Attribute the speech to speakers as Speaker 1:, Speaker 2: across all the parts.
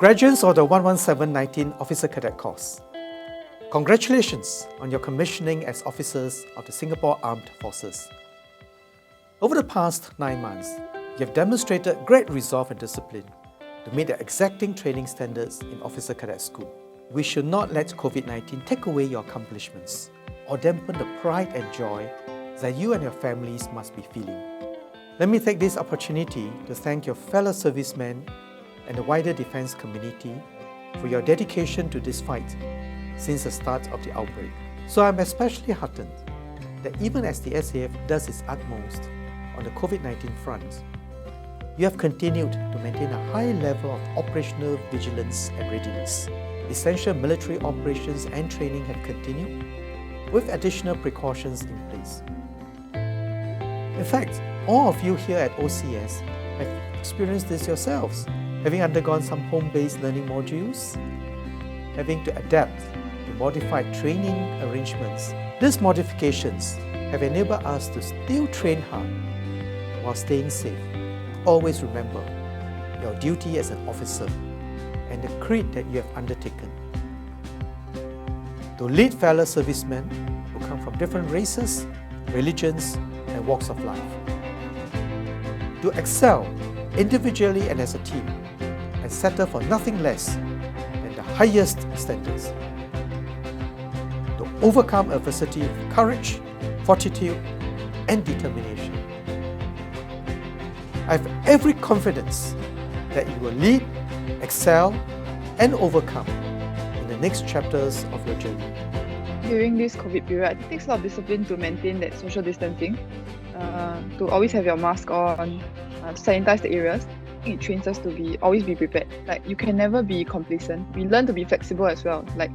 Speaker 1: Graduands of the 11719 Officer Cadet Course, congratulations on your commissioning as officers of the Singapore Armed Forces. Over the past 9 months, you have demonstrated great resolve and discipline to meet the exacting training standards in Officer Cadet School. We should not let COVID-19 take away your accomplishments or dampen the pride and joy that you and your families must be feeling. Let me take this opportunity to thank your fellow servicemen and the wider defence community for your dedication to this fight since the start of the outbreak. So I'm especially heartened that even as the SAF does its utmost on the COVID-19 front, you have continued to maintain a high level of operational vigilance and readiness. Essential military operations and training have continued with additional precautions in place. In fact, all of you here at OCS have experienced this yourselves, having undergone some home-based learning modules, having to adapt to modified training arrangements. These modifications have enabled us to still train hard while staying safe. Always remember your duty as an officer and the creed that you have undertaken. To lead fellow servicemen who come from different races, religions, and walks of life. To excel individually and as a team, and settle for nothing less than the highest standards. To overcome adversity with courage, fortitude, and determination. I have every confidence that you will lead, excel, and overcome in the next chapters of your journey.
Speaker 2: During this COVID period, it takes a lot of discipline to maintain that social distancing, to always have your mask on, to sanitize the areas. It trains us to always be prepared. Like, you can never be complacent. We learn to be flexible as well. Like,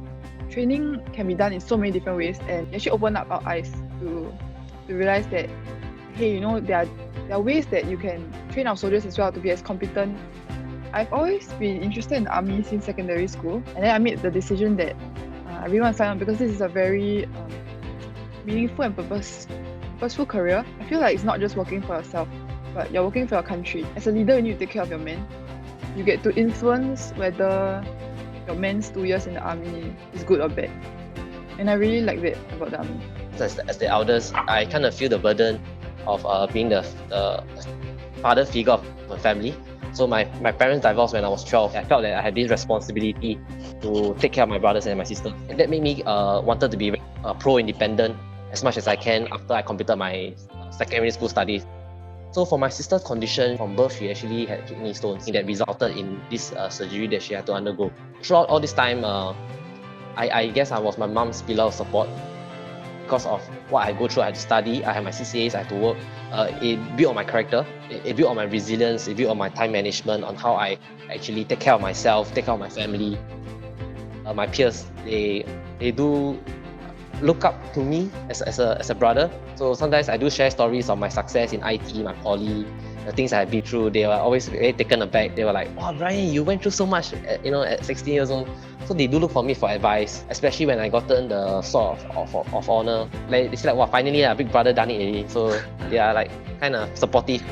Speaker 2: training can be done in so many different ways, and it actually open up our eyes to realize that, hey, there are ways that you can train our soldiers as well to be as competent. I've always been interested in the army since secondary school, and then I made the decision that I really want to sign on because this is a very meaningful and purposeful career. I feel like it's not just working for yourself, but you're working for your country. As a leader, you need to take care of your men. You get to influence whether your men's 2 years in the army is good or bad. And I really like that about the army.
Speaker 3: As the eldest, I kind of feel the burden of being the father figure of my family. So my parents divorced when I was 12. I felt that I had this responsibility to take care of my brothers and my sister. And that made me wanted to be pro-independent as much as I can after I completed my secondary school studies. So for my sister's condition, from birth she actually had kidney stones that resulted in this surgery that she had to undergo. Throughout all this time, I guess I was my mom's pillar of support. Because of what I go through, I had to study, I had my CCAs, I had to work. It built on my character, it built on my resilience, it built on my time management, on how I actually take care of myself, take care of my family. My peers, they do look up to me as a brother. So sometimes I do share stories of my success in IT, my poly, the things I have been through. They were always very taken aback. They were like, "Wow, Brian, you went through so much at 16 years old." So they do look for me for advice, especially when I gotten the Sword of Honor. Like, they say like, "Wow, finally a big brother done it already." So they are like kind of supportive.